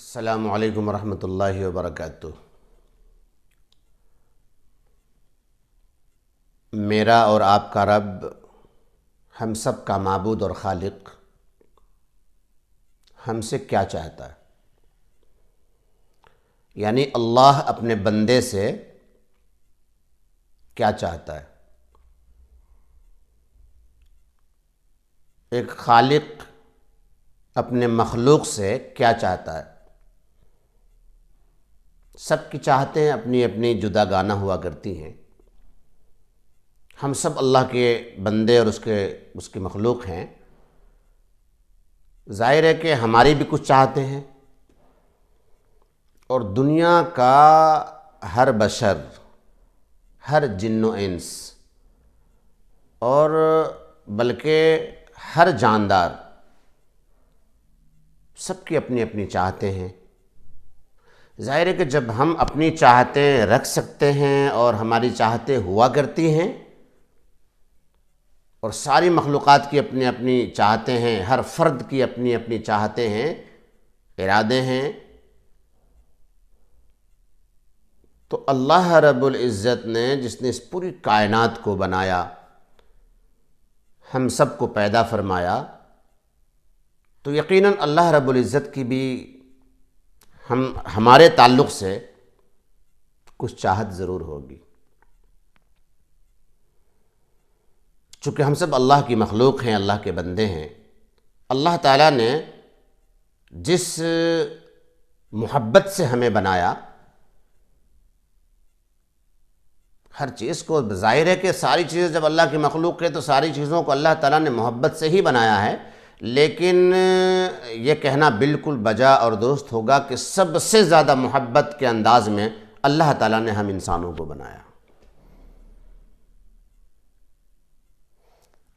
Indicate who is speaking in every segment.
Speaker 1: السلام علیکم ورحمۃ اللہ وبرکاتہ۔ میرا اور آپ کا رب، ہم سب کا معبود اور خالق، ہم سے کیا چاہتا ہے؟ یعنی اللہ اپنے بندے سے کیا چاہتا ہے؟ ایک خالق اپنے مخلوق سے کیا چاہتا ہے؟ سب کی چاہتیں اپنی اپنی جدا گانہ ہوا کرتی ہیں۔ ہم سب اللہ کے بندے اور اس کی مخلوق ہیں۔ ظاہر ہے کہ ہماری بھی کچھ چاہتے ہیں، اور دنیا کا ہر بشر، ہر جن و انس، اور بلکہ ہر جاندار، سب کی اپنی اپنی چاہتیں ہیں۔ ظاہر ہے کہ جب ہم اپنی چاہتیں رکھ سکتے ہیں اور ہماری چاہتیں ہوا کرتی ہیں، اور ساری مخلوقات کی اپنی اپنی چاہتیں ہیں، ہر فرد کی اپنی اپنی چاہتیں ہیں، ارادے ہیں، تو اللہ رب العزت نے، جس نے اس پوری کائنات کو بنایا، ہم سب کو پیدا فرمایا، تو یقیناً اللہ رب العزت کی بھی ہمارے تعلق سے کچھ چاہت ضرور ہوگی۔ چونکہ ہم سب اللہ کی مخلوق ہیں، اللہ کے بندے ہیں، اللہ تعالیٰ نے جس محبت سے ہمیں بنایا، ہر چیز کو، ظاہر ہے کہ ساری چیزیں جب اللہ کی مخلوق ہے تو ساری چیزوں کو اللہ تعالیٰ نے محبت سے ہی بنایا ہے، لیکن یہ کہنا بالکل بجا اور درست ہوگا کہ سب سے زیادہ محبت کے انداز میں اللہ تعالیٰ نے ہم انسانوں کو بنایا۔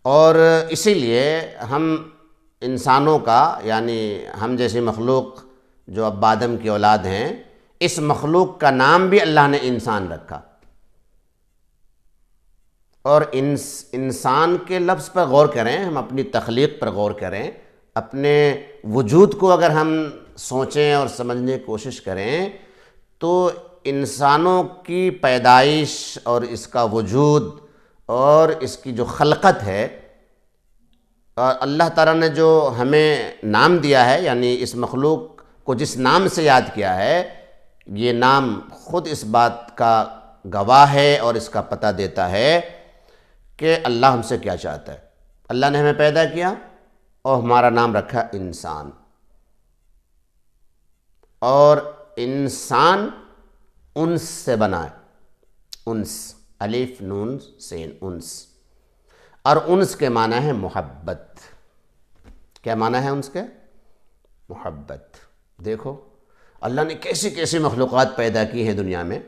Speaker 1: اور اسی لیے ہم انسانوں کا، یعنی ہم جیسی مخلوق جو اب آدم کی اولاد ہیں، اس مخلوق کا نام بھی اللہ نے انسان رکھا۔ اور انسان کے لفظ پر غور کریں، ہم اپنی تخلیق پر غور کریں، اپنے وجود کو اگر ہم سوچیں اور سمجھنے کی کوشش کریں، تو انسانوں کی پیدائش اور اس کا وجود اور اس کی جو خلقت ہے، اور اللہ تعالیٰ نے جو ہمیں نام دیا ہے، یعنی اس مخلوق کو جس نام سے یاد کیا ہے، یہ نام خود اس بات کا گواہ ہے اور اس کا پتہ دیتا ہے کہ اللہ ہم سے کیا چاہتا ہے۔ اللہ نے ہمیں پیدا کیا اور ہمارا نام رکھا انسان، اور انسان انس سے بنا ہے، انس، الف نون سین، انس، اور انس کے معنی ہے محبت۔ کیا معنی ہے انس کے؟ محبت۔ دیکھو اللہ نے کیسی کیسی مخلوقات پیدا کی ہیں دنیا میں،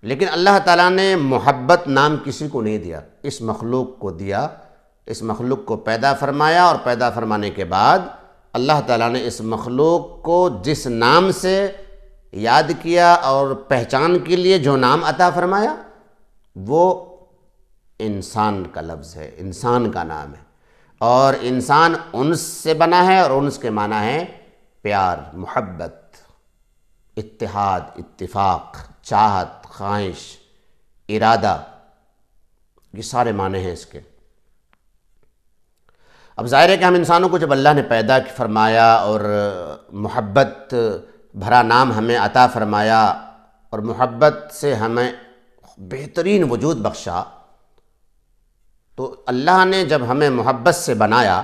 Speaker 1: لیکن اللہ تعالیٰ نے محبت نام کسی کو نہیں دیا، اس مخلوق کو دیا، اس مخلوق کو پیدا فرمایا، اور پیدا فرمانے کے بعد اللہ تعالیٰ نے اس مخلوق کو جس نام سے یاد کیا اور پہچان کے لیے جو نام عطا فرمایا، وہ انسان کا لفظ ہے، انسان کا نام ہے۔ اور انسان انس سے بنا ہے، اور انس کے معنی ہے پیار، محبت، اتحاد، اتفاق، چاہت، خواہش، ارادہ، یہ سارے معنی ہیں اس کے۔ اب ظاہر ہے کہ ہم انسانوں کو جب اللہ نے پیدا فرمایا اور محبت بھرا نام ہمیں عطا فرمایا، اور محبت سے ہمیں بہترین وجود بخشا، تو اللہ نے جب ہمیں محبت سے بنایا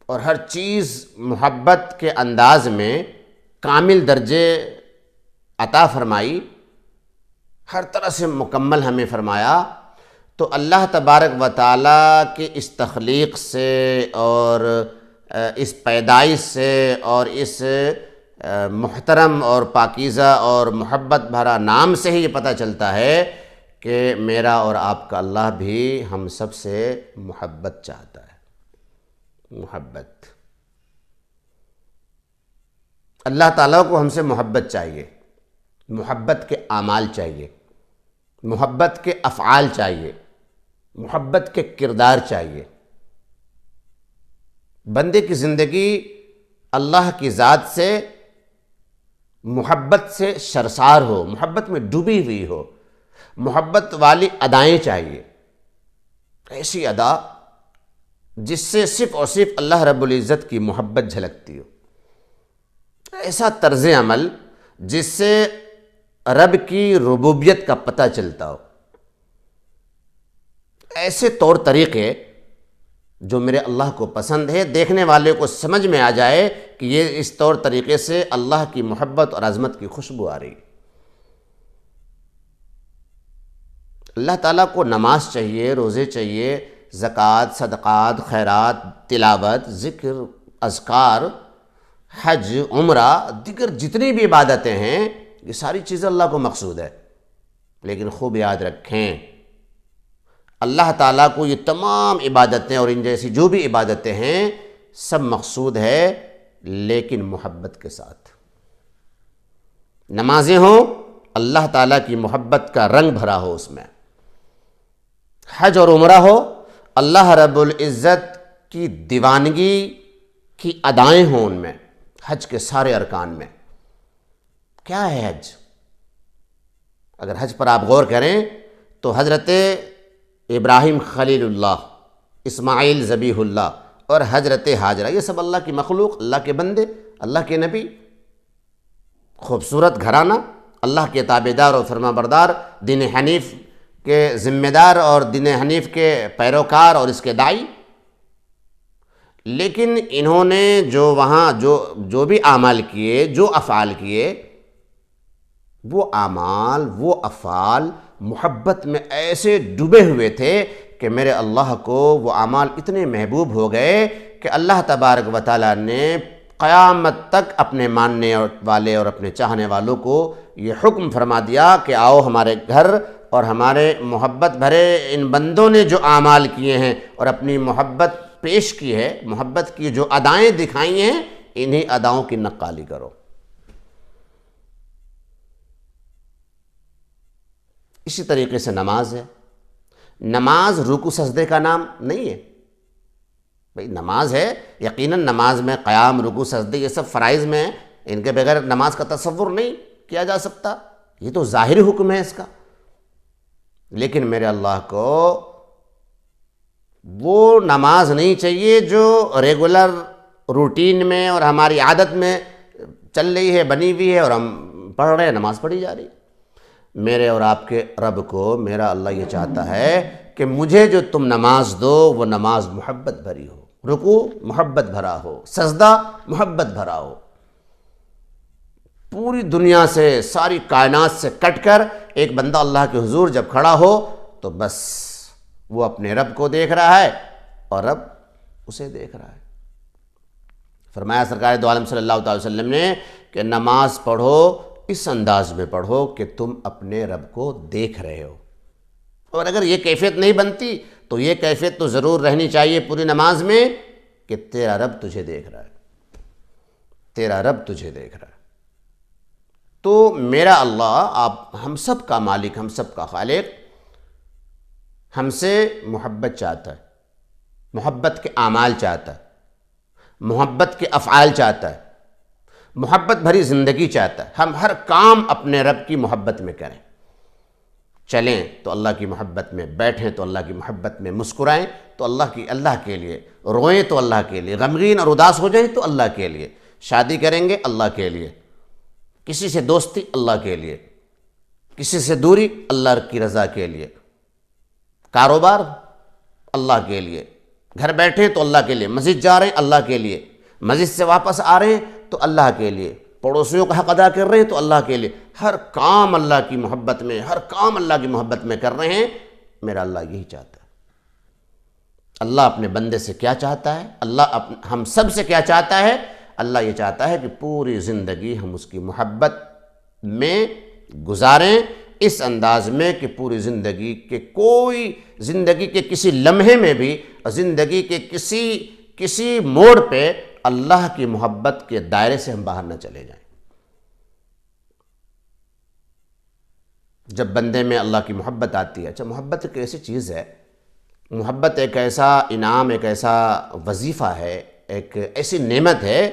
Speaker 1: اور ہر چیز محبت کے انداز میں کامل درجے عطا فرمائی، ہر طرح سے مکمل ہمیں فرمایا، تو اللہ تبارک و تعالیٰ کے اس تخلیق سے اور اس پیدائش سے اور اس محترم اور پاکیزہ اور محبت بھرا نام سے ہی یہ پتہ چلتا ہے کہ میرا اور آپ کا اللہ بھی ہم سب سے محبت چاہتا ہے۔ محبت، اللہ تعالیٰ کو ہم سے محبت چاہیے، محبت کے اعمال چاہیے، محبت کے افعال چاہیے، محبت کے کردار چاہیے۔ بندے کی زندگی اللہ کی ذات سے محبت سے سرشار ہو، محبت میں ڈوبی ہوئی ہو، محبت والی ادائیں چاہیے، ایسی ادا جس سے صرف اور صرف اللہ رب العزت کی محبت جھلکتی ہو، ایسا طرز عمل جس سے رب کی ربوبیت کا پتہ چلتا ہو، ایسے طور طریقے جو میرے اللہ کو پسند ہے، دیکھنے والے کو سمجھ میں آ جائے کہ یہ اس طور طریقے سے اللہ کی محبت اور عظمت کی خوشبو آ رہی۔ اللہ تعالیٰ کو نماز چاہیے، روزے چاہیے، زکوٰۃ، صدقات، خیرات، تلاوت، ذکر، اذکار، حج، عمرہ، دیگر جتنی بھی عبادتیں ہیں، یہ ساری چیزیں اللہ کو مقصود ہے۔ لیکن خوب یاد رکھیں، اللہ تعالیٰ کو یہ تمام عبادتیں اور ان جیسی جو بھی عبادتیں ہیں سب مقصود ہے، لیکن محبت کے ساتھ۔ نمازیں ہوں، اللہ تعالیٰ کی محبت کا رنگ بھرا ہو اس میں۔ حج اور عمرہ ہو، اللہ رب العزت کی دیوانگی کی ادائیں ہوں ان میں، حج کے سارے ارکان میں۔ کیا ہے حج؟ اگر حج پر آپ غور کریں تو حضرت ابراہیم خلیل اللہ، اسماعیل ذبیح اللہ اور حضرت ہاجرہ، یہ سب اللہ کی مخلوق، اللہ کے بندے، اللہ کے نبی، خوبصورت گھرانہ، اللہ کے تابعدار اور فرما بردار، دین حنیف کے ذمہ دار اور دین حنیف کے پیروکار اور اس کے داعی۔ لیکن انہوں نے جو وہاں جو بھی اعمال کیے، جو افعال کیے، وہ اعمال، وہ افعال محبت میں ایسے ڈوبے ہوئے تھے کہ میرے اللہ کو وہ اعمال اتنے محبوب ہو گئے کہ اللہ تبارک و تعالیٰ نے قیامت تک اپنے ماننے والے اور اپنے چاہنے والوں کو یہ حکم فرما دیا کہ آؤ ہمارے گھر، اور ہمارے محبت بھرے ان بندوں نے جو اعمال کیے ہیں اور اپنی محبت پیش کی ہے، محبت کی جو ادائیں دکھائی ہیں، انہی اداؤں کی نقالی کرو۔ اسی طریقے سے نماز ہے۔ نماز رکوع سجدے کا نام نہیں ہے بھئی، نماز ہے، یقیناً نماز میں قیام، رکوع، سجدے یہ سب فرائض میں ہیں، ان کے بغیر نماز کا تصور نہیں کیا جا سکتا، یہ تو ظاہری حکم ہے اس کا۔ لیکن میرے اللہ کو وہ نماز نہیں چاہیے جو ریگولر روٹین میں اور ہماری عادت میں چل رہی ہے، بنی ہوئی ہے، اور ہم پڑھ رہے ہیں، نماز پڑھی جا رہی ہے۔ میرے اور آپ کے رب کو میرا اللہ یہ چاہتا ہے کہ مجھے جو تم نماز دو وہ نماز محبت بھری ہو، رکوع محبت بھرا ہو، سجدہ محبت بھرا ہو۔ پوری دنیا سے، ساری کائنات سے کٹ کر ایک بندہ اللہ کے حضور جب کھڑا ہو تو بس وہ اپنے رب کو دیکھ رہا ہے اور رب اسے دیکھ رہا ہے۔ فرمایا سرکار دو عالم صلی اللہ علیہ وسلم نے کہ نماز پڑھو اس انداز میں پڑھو کہ تم اپنے رب کو دیکھ رہے ہو، اور اگر یہ کیفیت نہیں بنتی تو یہ کیفیت تو ضرور رہنی چاہیے پوری نماز میں کہ تیرا رب تجھے دیکھ رہا ہے، تیرا رب تجھے دیکھ رہا ہے۔ تو میرا اللہ، آپ ہم سب کا مالک، ہم سب کا خالق، ہم سے محبت چاہتا ہے، محبت کے اعمال چاہتا ہے، محبت کے افعال چاہتا ہے، محبت بھری زندگی چاہتا ہے۔ ہم ہر کام اپنے رب کی محبت میں کریں، چلیں تو اللہ کی محبت میں، بیٹھیں تو اللہ کی محبت میں، مسکرائیں تو اللہ کے لیے، روئیں تو اللہ کے لیے، غمگین اور اداس ہو جائیں تو اللہ کے لیے، شادی کریں گے اللہ کے لیے، کسی سے دوستی اللہ کے لیے، کسی سے دوری اللہ کی رضا کے لیے، کاروبار اللہ کے لیے، گھر بیٹھے تو اللہ کے لیے، مسجد جا رہے ہیں اللہ کے لیے، مسجد سے واپس آ رہے ہیں تو اللہ کے لیے، پڑوسیوں کا حق ادا کر رہے ہیں تو اللہ کے لیے، ہر کام اللہ کی محبت میں، ہر کام اللہ کی محبت میں کر رہے ہیں۔ میرا اللہ یہی چاہتا ہے۔ اللہ اپنے بندے سے کیا چاہتا ہے؟ اللہ ہم سب سے کیا چاہتا ہے؟ اللہ یہ چاہتا ہے کہ پوری زندگی ہم اس کی محبت میں گزاریں، اس انداز میں کہ پوری زندگی کے کسی لمحے میں بھی، زندگی کے کسی موڑ پہ اللہ کی محبت کے دائرے سے ہم باہر نہ چلے جائیں۔ جب بندے میں اللہ کی محبت آتی ہے، اچھا محبت ایک ایسی چیز ہے، محبت ایک ایسا انعام، ایک ایسا وظیفہ ہے، ایک ایسی نعمت ہے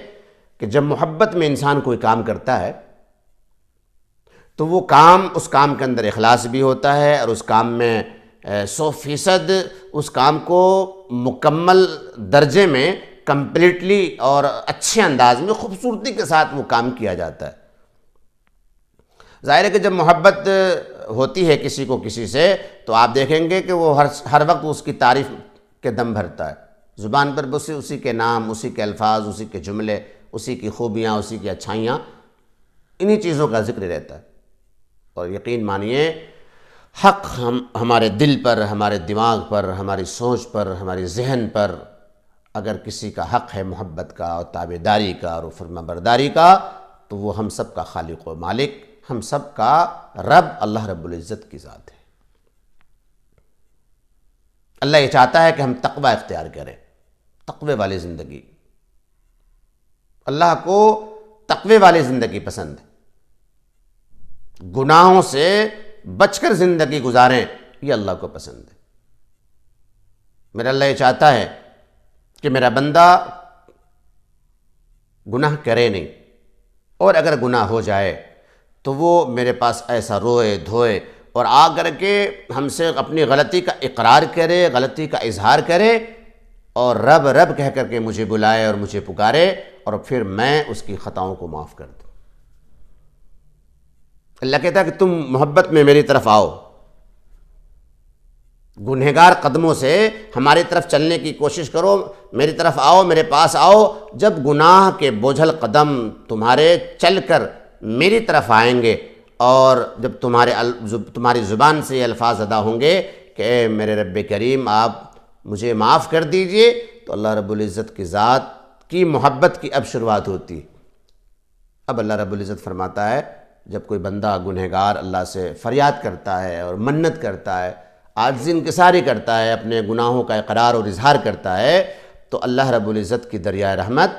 Speaker 1: کہ جب محبت میں انسان کوئی کام کرتا ہے تو وہ کام، اس کام کے اندر اخلاص بھی ہوتا ہے، اور اس کام میں 100% اس کام کو مکمل درجے میں کمپلیٹلی اور اچھے انداز میں خوبصورتی کے ساتھ وہ کام کیا جاتا ہے۔ ظاہر ہے کہ جب محبت ہوتی ہے کسی کو کسی سے تو آپ دیکھیں گے کہ وہ ہر وقت اس کی تعریف کے دم بھرتا ہے، زبان پر بس اسی کے نام، اسی کے الفاظ، اسی کے جملے، اسی کی خوبیاں، اسی کی اچھائیاں، انہی چیزوں کا ذکر رہتا ہے۔ اور یقین مانیے حق ہمارے دل پر، ہمارے دماغ پر، ہماری سوچ پر، ہماری ذہن پر اگر کسی کا حق ہے محبت کا اور تابعداری کا اور فرما برداری کا، تو وہ ہم سب کا خالق و مالک، ہم سب کا رب اللہ رب العزت کی ذات ہے۔ اللہ یہ چاہتا ہے کہ ہم تقوی اختیار کریں، تقوی والی زندگی۔ اللہ کو تقوی والی زندگی پسند ہے، گناہوں سے بچ کر زندگی گزاریں، یہ اللہ کو پسند ہے۔ میرا اللہ یہ چاہتا ہے کہ میرا بندہ گناہ کرے نہیں، اور اگر گناہ ہو جائے تو وہ میرے پاس ایسا روئے دھوئے اور آ کر کے ہم سے اپنی غلطی کا اقرار کرے، غلطی کا اظہار کرے، اور رب رب کہہ کر کے مجھے بلائے اور مجھے پکارے، اور پھر میں اس کی خطاؤں کو معاف کر دوں۔ اللہ کہتا ہے کہ تم محبت میں میری طرف آؤ، گنہگار قدموں سے ہماری طرف چلنے کی کوشش کرو، میری طرف آؤ، میرے پاس آؤ۔ جب گناہ کے بوجھل قدم تمہارے چل کر میری طرف آئیں گے، اور جب تمہاری زبان سے یہ الفاظ ادا ہوں گے کہ اے میرے رب کریم آپ مجھے معاف کر دیجئے، تو اللہ رب العزت کی ذات کی محبت کی اب شروعات ہوتی۔ اب اللہ رب العزت فرماتا ہے جب کوئی بندہ گنہگار اللہ سے فریاد کرتا ہے اور منت کرتا ہے، عاجزی انکساری کرتا ہے، اپنے گناہوں کا اقرار اور اظہار کرتا ہے، تو اللہ رب العزت کی دریائے رحمت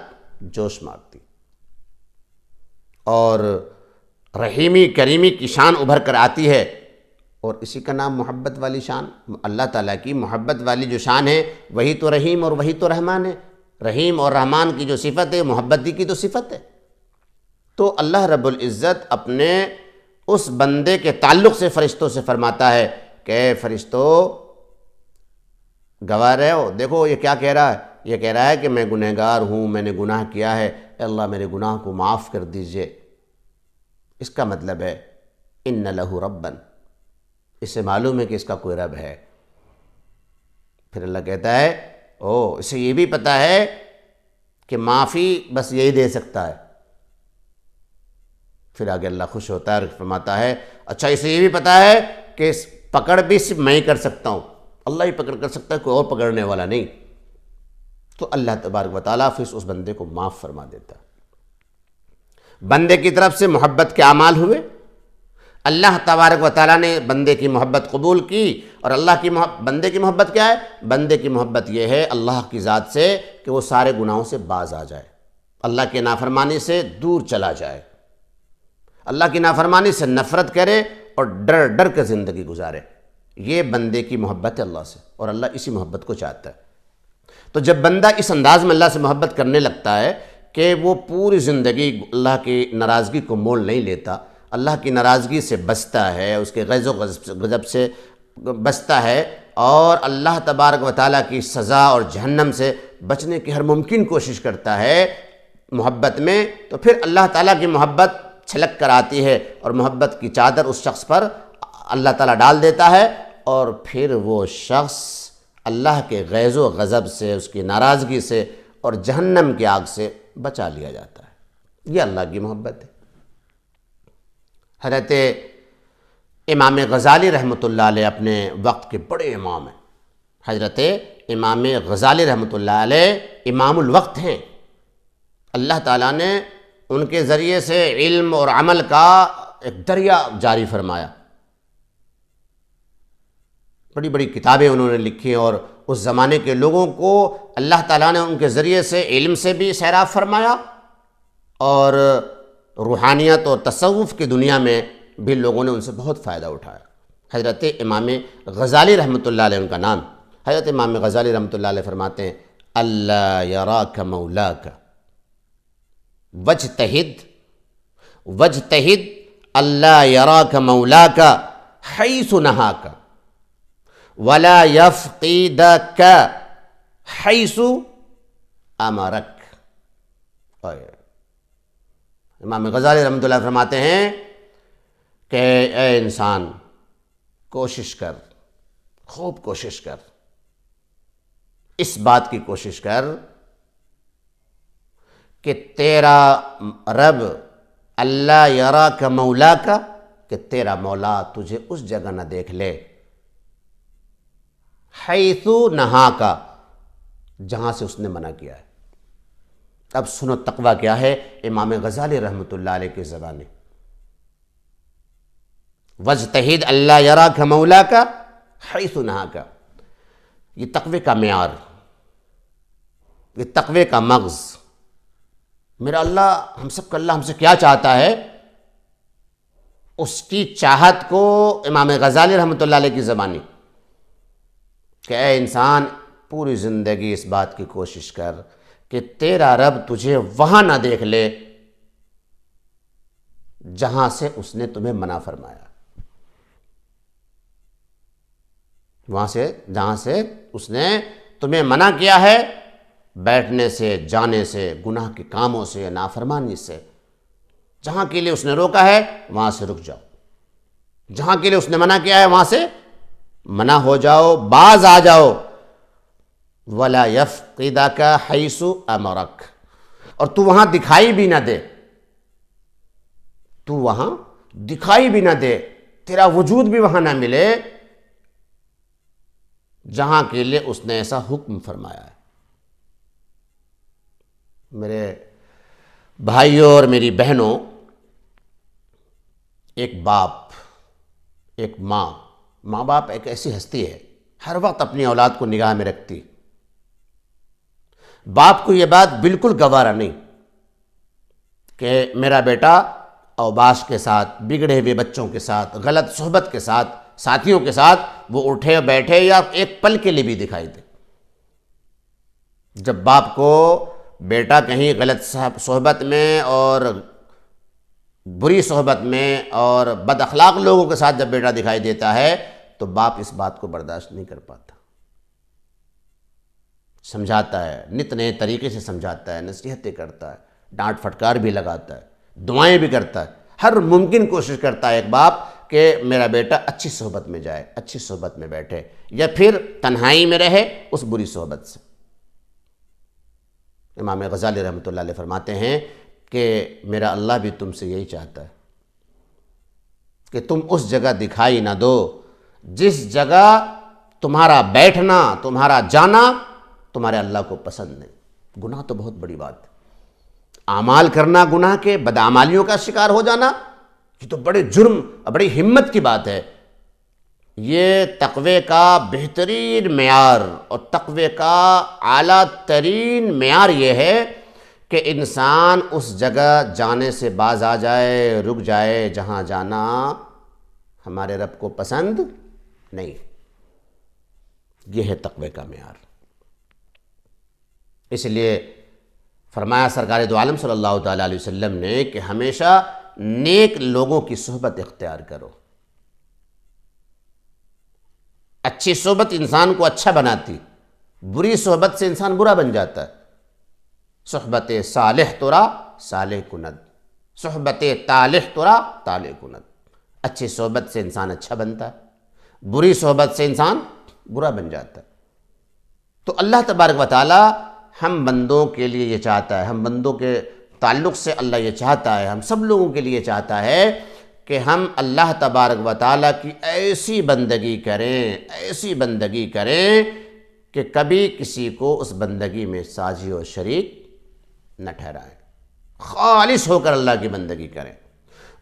Speaker 1: جوش مارتی، اور رحیمی کریمی کی شان ابھر کر آتی ہے۔ اور اسی کا نام محبت والی شان، اللہ تعالیٰ کی محبت والی جو شان ہے وہی تو رحیم اور وہی تو رحمان ہے۔ رحیم اور رحمان کی جو صفت ہے محبت کی تو صفت ہے۔ تو اللہ رب العزت اپنے اس بندے کے تعلق سے فرشتوں سے فرماتا ہے کہ اے فرشتو گواہ رہے ہو، دیکھو یہ کیا کہہ رہا ہے، یہ کہہ رہا ہے کہ میں گنہگار ہوں، میں نے گناہ کیا ہے، اے اللہ میرے گناہ کو معاف کر دیجئے۔ اس کا مطلب ہے ان لہ ربا، اس سے معلوم ہے کہ اس کا کوئی رب ہے۔ پھر اللہ کہتا ہے اسے یہ بھی پتہ ہے کہ معافی بس یہی دے سکتا ہے۔ پھر آگے اللہ خوش ہوتا ہے اور فرماتا ہے اچھا اسے یہ بھی پتہ ہے کہ پکڑ بھی صرف میں ہی کر سکتا ہوں، اللہ ہی پکڑ کر سکتا ہے، کوئی اور پکڑنے والا نہیں۔ تو اللہ تبارک و تعالیٰ پھر اس بندے کو معاف فرما دیتا ہے۔ بندے کی طرف سے محبت کے اعمال ہوئے، اللہ تبارک و تعالیٰ نے بندے کی محبت قبول کی، اور اللہ کی بندے کی محبت کیا ہے؟ بندے کی محبت یہ ہے اللہ کی ذات سے کہ وہ سارے گناہوں سے باز آ جائے، اللہ کی نافرمانی سے دور چلا جائے، اللہ کی نافرمانی سے نفرت کرے اور ڈر ڈر کر زندگی گزارے۔ یہ بندے کی محبت ہے اللہ سے، اور اللہ اسی محبت کو چاہتا ہے۔ تو جب بندہ اس انداز میں اللہ سے محبت کرنے لگتا ہے کہ وہ پوری زندگی اللہ کی ناراضگی کو مول نہیں لیتا، اللہ کی ناراضگی سے بچتا ہے، اس کے غیظ و غضب سے بچتا ہے، اور اللہ تبارک و تعالیٰ کی سزا اور جہنم سے بچنے کی ہر ممکن کوشش کرتا ہے محبت میں، تو پھر اللہ تعالیٰ کی محبت چھلک کر آتی ہے، اور محبت کی چادر اس شخص پر اللہ تعالیٰ ڈال دیتا ہے، اور پھر وہ شخص اللہ کے غیظ و غضب سے، اس کی ناراضگی سے اور جہنم کی آگ سے بچا لیا جاتا ہے۔ یہ اللہ کی محبت ہے۔ حضرت امام غزالی رحمۃ اللہ علیہ اپنے وقت کے بڑے امام ہیں۔ حضرت امام غزالی رحمۃ اللہ علیہ امام الوقت ہیں۔ اللہ تعالیٰ نے ان کے ذریعے سے علم اور عمل کا ایک دریا جاری فرمایا، بڑی بڑی کتابیں انہوں نے لکھی، اور اس زمانے کے لوگوں کو اللہ تعالیٰ نے ان کے ذریعے سے علم سے بھی سیراب فرمایا، اور روحانیت اور تصوف کی دنیا میں بھی لوگوں نے ان سے بہت فائدہ اٹھایا۔ حضرت امام غزالی رحمۃ اللہ علیہ ان کا نام۔ حضرت امام غزالی رحمۃ اللہ علیہ فرماتے ہیں اللہ یراک مولاک، وجتہد وجتہد اللہ یراک مولاک حیث نہاک ولا یفقدک حیث امرک۔ امام غزالی رحمۃ اللہ فرماتے ہیں کہ اے انسان، کوشش کر، خوب کوشش کر، اس بات کی کوشش کر کہ تیرا رب اللہ یراک مولاک، کہ تیرا مولا تجھے اس جگہ نہ دیکھ لے، حیث نہاک، جہاں سے اس نے منع کیا ہے۔ اب سنو تقویٰ کیا ہے امام غزالی رحمۃ اللہ علیہ کی زبانی۔ وجتہد اللہ یراک مولاک حیث نہاک، یہ تقوی کا معیار، یہ تقوی کا مغز۔ میرا اللہ، ہم سب کا اللہ ہم سے کیا چاہتا ہے، اس کی چاہت کو امام غزالی رحمۃ اللہ علیہ کی زبانی کہ اے انسان، پوری زندگی اس بات کی کوشش کر کہ تیرا رب تجھے وہاں نہ دیکھ لے جہاں سے اس نے تمہیں منع فرمایا، وہاں سے جہاں سے اس نے تمہیں منع کیا ہے، بیٹھنے سے، جانے سے، گناہ کے کاموں سے، نافرمانی سے، جہاں کے لیے اس نے روکا ہے وہاں سے رک جاؤ، جہاں کے لیے اس نے منع کیا ہے وہاں سے منع ہو جاؤ، باز آ جاؤ۔ وَلَا يَفْقِدَكَ حَيْثُ أَمَرَكَ، اور تو وہاں دکھائی بھی نہ دے، تو وہاں دکھائی بھی نہ دے، تیرا وجود بھی وہاں نہ ملے جہاں کے لیے اس نے ایسا حکم فرمایا ہے۔ میرے بھائیوں اور میری بہنوں، ایک باپ، ایک ماں باپ ایک ایسی ہستی ہے ہر وقت اپنی اولاد کو نگاہ میں رکھتی۔ باپ کو یہ بات بالکل گوارا نہیں کہ میرا بیٹا اوباش کے ساتھ، بگڑے ہوئے بچوں کے ساتھ، غلط صحبت کے ساتھ، ساتھیوں کے ساتھ وہ اٹھے بیٹھے یا ایک پل کے لیے بھی دکھائی دے۔ جب باپ کو بیٹا کہیں غلط صحبت میں اور بری صحبت میں اور بد اخلاق لوگوں کے ساتھ جب بیٹا دکھائی دیتا ہے تو باپ اس بات کو برداشت نہیں کر پاتا، سمجھاتا ہے، نت نئے طریقے سے سمجھاتا ہے، نصیحتیں کرتا ہے، ڈانٹ پھٹکار بھی لگاتا ہے، دعائیں بھی کرتا ہے، ہر ممکن کوشش کرتا ہے ایک باپ کہ میرا بیٹا اچھی صحبت میں جائے، اچھی صحبت میں بیٹھے، یا پھر تنہائی میں رہے اس بری صحبت سے۔ امام غزالی رحمۃ اللہ علیہ فرماتے ہیں کہ میرا اللہ بھی تم سے یہی چاہتا ہے کہ تم اس جگہ دکھائی نہ دو جس جگہ تمہارا بیٹھنا، تمہارا جانا تمہارے اللہ کو پسند نہیں۔ گناہ تو بہت بڑی بات ہے، اعمال کرنا گناہ کے، بدعمالیوں کا شکار ہو جانا، یہ تو بڑے جرم، بڑی ہمت کی بات ہے۔ یہ تقوی کا بہترین معیار اور تقوی کا اعلیٰ ترین معیار یہ ہے کہ انسان اس جگہ جانے سے باز آ جائے، رک جائے جہاں جانا ہمارے رب کو پسند نہیں۔ یہ ہے تقوی کا معیار۔ اس لیے فرمایا سرکار دو عالم صلی اللہ تعالیٰ علیہ وسلم نے کہ ہمیشہ نیک لوگوں کی صحبت اختیار کرو۔ اچھی صحبت انسان کو اچھا بناتی، بری صحبت سے انسان برا بن جاتا ہے۔ صحبت صالح ترا صالح کند، صحبت طالح ترا طالح کند۔ اچھی صحبت سے انسان اچھا بنتا ہے، بری صحبت سے انسان برا بن جاتا ہے۔ تو اللہ تبارک و تعالی ہم بندوں کے لیے یہ چاہتا ہے، ہم بندوں کے تعلق سے اللہ یہ چاہتا ہے، ہم سب لوگوں کے لیے چاہتا ہے کہ ہم اللہ تبارک و تعالیٰ کی ایسی بندگی کریں، ایسی بندگی کریں کہ کبھی کسی کو اس بندگی میں ساجی و شریک نہ ٹھہرائیں، خالص ہو کر اللہ کی بندگی کریں،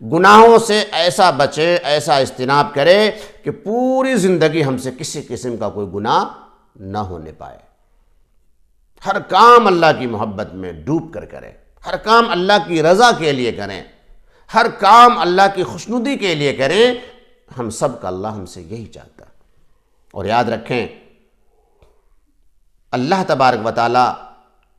Speaker 1: گناہوں سے ایسا بچے، ایسا اجتناب کرے کہ پوری زندگی ہم سے کسی قسم کا کوئی گناہ نہ ہونے پائے۔ ہر کام اللہ کی محبت میں ڈوب کر کریں، ہر کام اللہ کی رضا کے لیے کریں، ہر کام اللہ کی خوشنودی کے لیے کریں۔ ہم سب کا اللہ ہم سے یہی چاہتا ہے۔ اور یاد رکھیں، اللہ تبارک و تعالی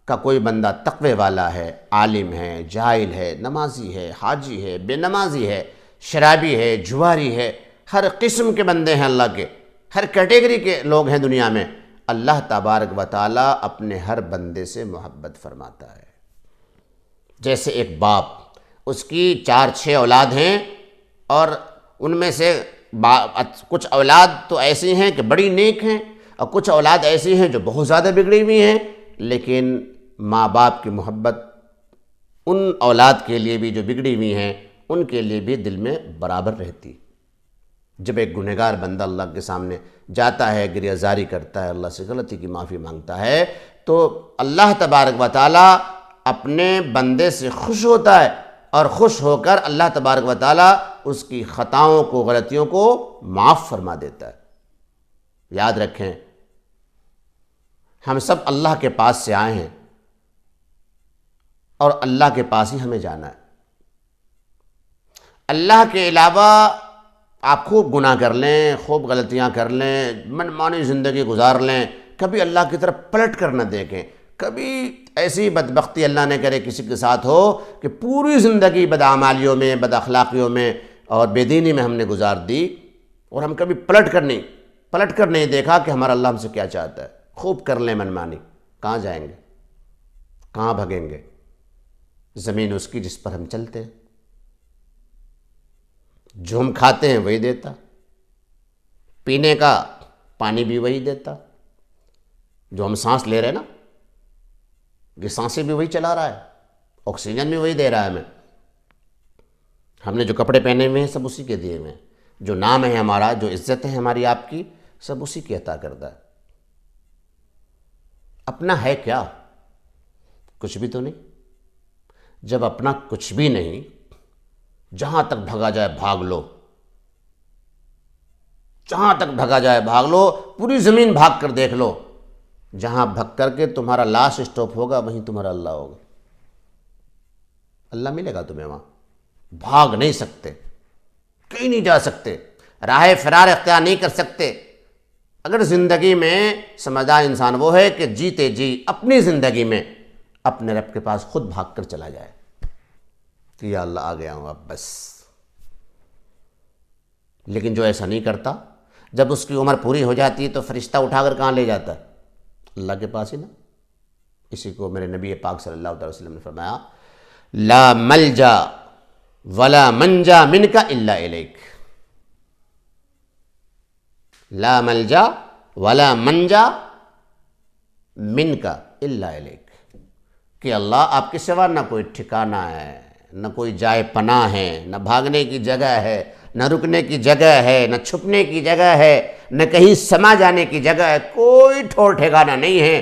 Speaker 1: کا کوئی بندہ تقوی والا ہے، عالم ہے، جاہل ہے، نمازی ہے، حاجی ہے، بے نمازی ہے، شرابی ہے، جواری ہے، ہر قسم کے بندے ہیں اللہ کے، ہر کیٹیگری کے لوگ ہیں دنیا میں، اللہ تبارک و تعالیٰ اپنے ہر بندے سے محبت فرماتا ہے۔ جیسے ایک باپ، اس کی 4-6 اولاد ہیں، اور ان میں سے کچھ اولاد تو ایسی ہیں کہ بڑی نیک ہیں، اور کچھ اولاد ایسی ہیں جو بہت زیادہ بگڑی ہوئی ہیں، لیکن ماں باپ کی محبت ان اولاد کے لیے بھی جو بگڑی ہوئی ہیں ان کے لیے بھی دل میں برابر رہتی۔ جب ایک گنہگار بندہ اللہ کے سامنے جاتا ہے، گریہ زاری کرتا ہے، اللہ سے غلطی کی معافی مانگتا ہے، تو اللہ تبارک و تعالیٰ اپنے بندے سے خوش ہوتا ہے، اور خوش ہو کر اللہ تبارک و تعالیٰ اس کی خطاؤں کو، غلطیوں کو معاف فرما دیتا ہے۔ یاد رکھیں، ہم سب اللہ کے پاس سے آئے ہیں، اور اللہ کے پاس ہی ہمیں جانا ہے۔ اللہ کے علاوہ آپ خوب گناہ کر لیں، خوب غلطیاں کر لیں، منمانی زندگی گزار لیں، کبھی اللہ کی طرف پلٹ کر نہ دیکھیں۔ کبھی ایسی بدبختی اللہ نے کرے کسی کے ساتھ ہو کہ پوری زندگی بدعمالیوں میں، بد اخلاقیوں میں اور بے دینی میں ہم نے گزار دی، اور ہم کبھی پلٹ کر نہیں دیکھا کہ ہمارا اللہ ہم سے کیا چاہتا ہے۔ خوب کر لیں منمانی، کہاں جائیں گے؟ کہاں بھگیں گے؟ زمین اس کی جس پر ہم چلتے ہیں، جو ہم کھاتے ہیں وہی دیتا، پینے کا پانی بھی وہی دیتا، جو ہم سانس لے رہے ہیں نا، یہ سانسیں بھی وہی چلا رہا ہے، آکسیجن بھی وہی دے رہا ہے ہمیں۔ ہم نے جو کپڑے پہنے ہوئے ہیں سب اسی کے دیے ہوئے ہیں، جو نام ہے ہمارا، جو عزت ہے ہماری آپ کی، سب اسی کی عطا کرتا ہے۔ اپنا ہے کیا؟ کچھ بھی تو نہیں۔ جب اپنا کچھ بھی نہیں، جہاں تک بھگا جائے بھاگ لو، جہاں تک بھگا جائے بھاگ لو، پوری زمین بھاگ کر دیکھ لو، جہاں بھگ کر کے تمہارا لاسٹ اسٹاپ ہوگا وہیں تمہارا اللہ ہوگا۔ اللہ ملے گا تمہیں وہاں۔ بھاگ نہیں سکتے، کہیں نہیں جا سکتے، راہ فرار اختیار نہیں کر سکتے۔ اگر زندگی میں سمجھدار انسان وہ ہے کہ جیتے جی اپنی زندگی میں اپنے رب کے پاس خود بھاگ کر چلا جائے کہ یا اللہ آ گیا ہوں اب بس۔ لیکن جو ایسا نہیں کرتا، جب اس کی عمر پوری ہو جاتی ہے تو فرشتہ اٹھا کر کہاں لے جاتا ہے؟ اللہ کے پاس ہی نا۔ اسی کو میرے نبی پاک صلی اللہ علیہ وسلم نے فرمایا، لا ملجا ولا منجا منک الا الیک۔ لا ملجا ولا منجا منک الا الیک، کہ اللہ آپ کے سوا نہ کوئی ٹھکانہ ہے، نہ کوئی جائے پناہ ہے، نہ بھاگنے کی جگہ ہے، نہ رکنے کی جگہ ہے، نہ چھپنے کی جگہ ہے، نہ کہیں سما جانے کی جگہ ہے، کوئی ٹھور ٹھکانہ نہیں ہے۔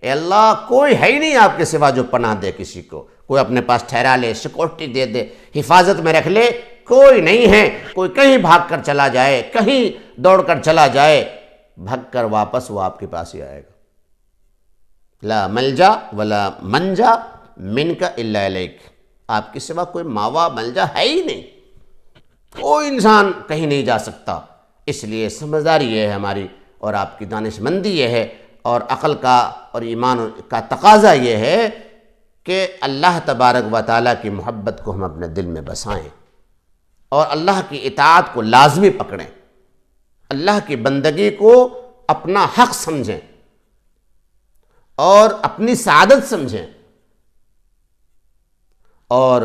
Speaker 1: اے اللہ، کوئی ہے ہی نہیں آپ کے سوا جو پناہ دے کسی کو، کوئی اپنے پاس ٹھہرا لے، سیکورٹی دے دے، حفاظت میں رکھ لے، کوئی نہیں ہے۔ کوئی کہیں بھاگ کر چلا جائے، کہیں دوڑ کر چلا جائے، بھگ کر واپس وہ آپ کے پاس ہی آئے گا۔ لا ملجا ولا منجا منک الا الیک، آپ کے سوا کوئی ماوا ملجا ہے ہی نہیں، کوئی انسان کہیں نہیں جا سکتا۔ اس لیے سمجھداری یہ ہے ہماری، اور آپ کی دانش مندی یہ ہے، اور عقل کا اور ایمان کا تقاضا یہ ہے کہ اللہ تبارک و تعالیٰ کی محبت کو ہم اپنے دل میں بسائیں، اور اللہ کی اطاعت کو لازمی پکڑیں، اللہ کی بندگی کو اپنا حق سمجھیں اور اپنی سعادت سمجھیں۔ اور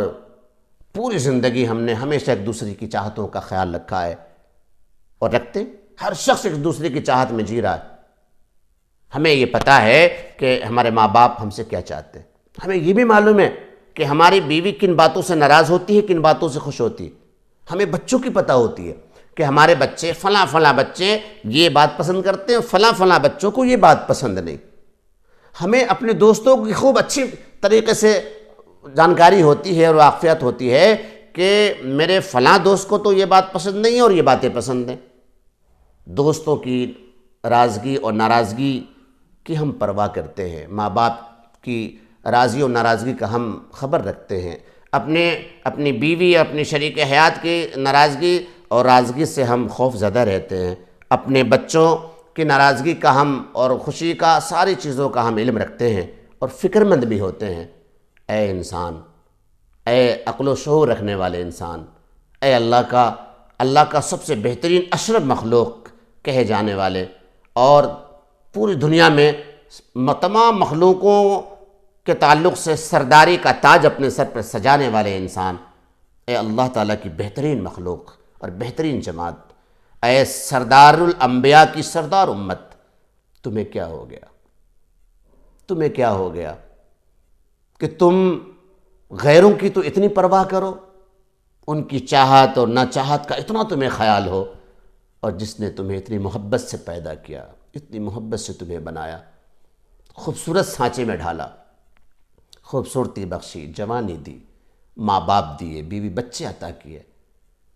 Speaker 1: پوری زندگی ہم نے ہمیشہ ایک دوسرے کی چاہتوں کا خیال رکھا ہے، اور رکھتے، ہر شخص ایک دوسرے کی چاہت میں جی رہا ہے۔ ہمیں یہ پتہ ہے کہ ہمارے ماں باپ ہم سے کیا چاہتے ہیں، ہمیں یہ بھی معلوم ہے کہ ہماری بیوی کن باتوں سے ناراض ہوتی ہے، کن باتوں سے خوش ہوتی ہے۔ ہمیں بچوں کی پتہ ہوتی ہے کہ ہمارے بچے فلاں بچے یہ بات پسند کرتے ہیں، فلاں بچوں کو یہ بات پسند نہیں۔ ہمیں اپنے دوستوں کی خوب اچھی طریقے سے جانکاری ہوتی ہے اور واقفیت ہوتی ہے کہ میرے فلاں دوست کو تو یہ بات پسند نہیں ہے اور یہ باتیں پسند ہیں۔ دوستوں کی رازگی اور ناراضگی کی ہم پرواہ کرتے ہیں، ماں باپ کی راضی اور ناراضگی کا ہم خبر رکھتے ہیں، اپنی بیوی اپنی شریک حیات کی ناراضگی اور راضگی سے ہم خوف زدہ رہتے ہیں، اپنے بچوں کی ناراضگی کا ہم اور خوشی کا، ساری چیزوں کا ہم علم رکھتے ہیں، اور فکر مند بھی ہوتے ہیں، اے انسان، اے عقل و شعور رکھنے والے انسان، اے اللہ کا سب سے بہترین اشرف مخلوق کہے جانے والے، اور پوری دنیا میں تمام مخلوقوں کے تعلق سے سرداری کا تاج اپنے سر پر سجانے والے انسان، اے اللہ تعالیٰ کی بہترین مخلوق اور بہترین جماعت، اے سردار الانبیاء کی سردار امت، تمہیں کیا ہو گیا؟ تمہیں کیا ہو گیا کہ تم غیروں کی تو اتنی پرواہ کرو، ان کی چاہت اور نہ چاہت کا اتنا تمہیں خیال ہو، اور جس نے تمہیں اتنی محبت سے پیدا کیا، اتنی محبت سے تمہیں بنایا، خوبصورت سانچے میں ڈھالا، خوبصورتی بخشی، جوانی دی، ماں باپ دیے، بیوی بچے عطا کیے،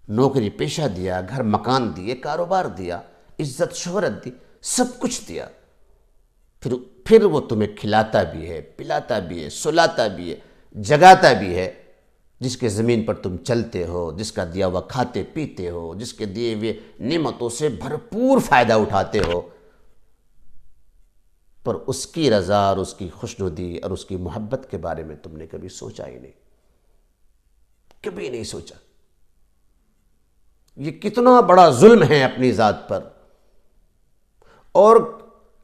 Speaker 1: نوکری پیشہ دیا، گھر مکان دیے، کاروبار دیا، عزت شہرت دی، سب کچھ دیا، پھر وہ تمہیں کھلاتا بھی ہے، پلاتا بھی ہے، سلاتا بھی ہے، جگاتا بھی ہے، جس کے زمین پر تم چلتے ہو، جس کا دیا ہوا کھاتے پیتے ہو، جس کے دیے ہوئے نعمتوں سے بھرپور فائدہ اٹھاتے ہو، پر اس کی رضا اور اس کی خوشنودی اور اس کی محبت کے بارے میں تم نے کبھی سوچا ہی نہیں، کبھی نہیں سوچا۔ یہ کتنا بڑا ظلم ہے اپنی ذات پر، اور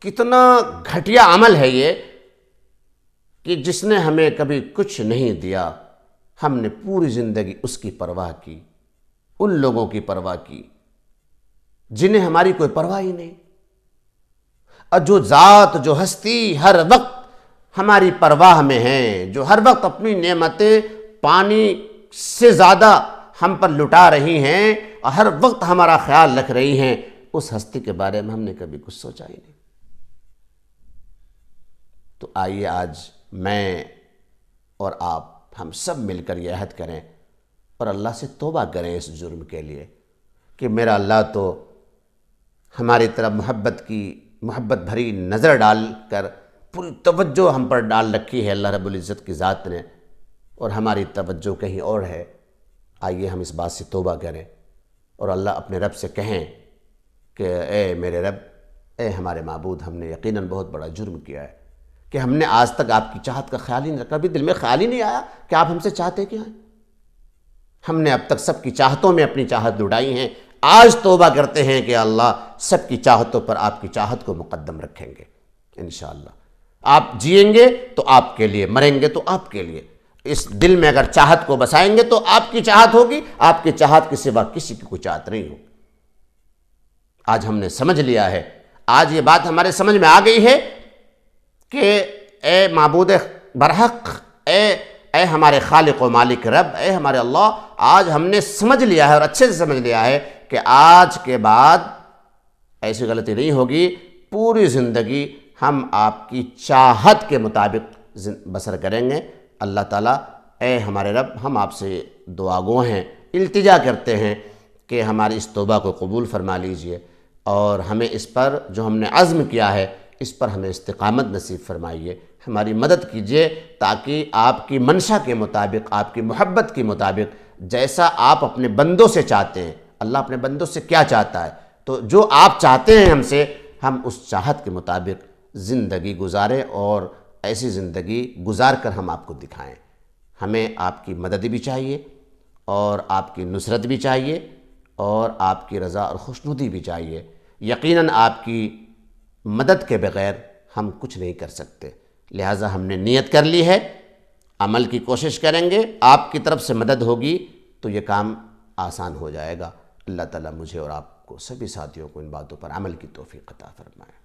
Speaker 1: کتنا گھٹیا عمل ہے یہ کہ جس نے ہمیں کبھی کچھ نہیں دیا، ہم نے پوری زندگی اس کی پرواہ کی، ان لوگوں کی پرواہ کی جنہیں ہماری کوئی پرواہ ہی نہیں، اور جو ذات، جو ہستی ہر وقت ہماری پرواہ میں ہیں، جو ہر وقت اپنی نعمتیں پانی سے زیادہ ہم پر لٹا رہی ہیں اور ہر وقت ہمارا خیال رکھ رہی ہیں، اس ہستی کے بارے میں ہم نے کبھی کچھ سوچا ہی نہیں۔ تو آئیے آج میں اور آپ ہم سب مل کر یہ عہد کریں اور اللہ سے توبہ کریں اس جرم کے لیے کہ میرا اللہ تو ہماری طرف محبت بھری نظر ڈال کر پوری توجہ ہم پر ڈال رکھی ہے اللہ رب العزت کی ذات نے، اور ہماری توجہ کہیں اور ہے۔ آئیے ہم اس بات سے توبہ کریں اور اللہ اپنے رب سے کہیں کہ اے میرے رب، اے ہمارے معبود، ہم نے یقیناً بہت بڑا جرم کیا ہے کہ ہم نے آج تک آپ کی چاہت کا خیال ہی نہیں رکھا، کبھی دل میں خیال ہی نہیں آیا کہ آپ ہم سے چاہتے کیا ہیں۔ ہم نے اب تک سب کی چاہتوں میں اپنی چاہت لڑائی ہیں، آج توبہ کرتے ہیں کہ اللہ سب کی چاہتوں پر آپ کی چاہت کو مقدم رکھیں گے انشاءاللہ۔ آپ جئیں گے تو آپ کے لیے، مریں گے تو آپ کے لیے، اس دل میں اگر چاہت کو بسائیں گے تو آپ کی چاہت ہوگی، آپ کی چاہت کے سوا کسی کی کوئی چاہت نہیں ہوگی۔ آج ہم نے سمجھ لیا ہے، آج یہ بات ہمارے سمجھ میں آ گئی ہے کہ اے معبود برحق، اے ہمارے خالق و مالک رب، اے ہمارے اللہ، آج ہم نے سمجھ لیا ہے اور اچھے سے سمجھ لیا ہے کہ آج کے بعد ایسی غلطی نہیں ہوگی، پوری زندگی ہم آپ کی چاہت کے مطابق بسر کریں گے۔ اللہ تعالیٰ، اے ہمارے رب، ہم آپ سے دعا گو ہیں، التجا کرتے ہیں کہ ہماری اس توبہ کو قبول فرما لیجئے، اور ہمیں اس پر جو ہم نے عزم کیا ہے اس پر ہمیں استقامت نصیب فرمائیے، ہماری مدد کیجئے تاکہ آپ کی منشا کے مطابق، آپ کی محبت کے مطابق، جیسا آپ اپنے بندوں سے چاہتے ہیں، اللہ اپنے بندوں سے کیا چاہتا ہے، تو جو آپ چاہتے ہیں ہم سے، ہم اس چاہت کے مطابق زندگی گزاریں، اور ایسی زندگی گزار کر ہم آپ کو دکھائیں۔ ہمیں آپ کی مدد بھی چاہیے، اور آپ کی نصرت بھی چاہیے، اور آپ کی رضا اور خوشنودی بھی چاہیے۔ یقیناً آپ کی مدد کے بغیر ہم کچھ نہیں کر سکتے، لہٰذا ہم نے نیت کر لی ہے، عمل کی کوشش کریں گے، آپ کی طرف سے مدد ہوگی تو یہ کام آسان ہو جائے گا۔ اللہ تعالیٰ مجھے اور آپ کو، سبھی ساتھیوں کو ان باتوں پر عمل کی توفیق عطا فرمائے۔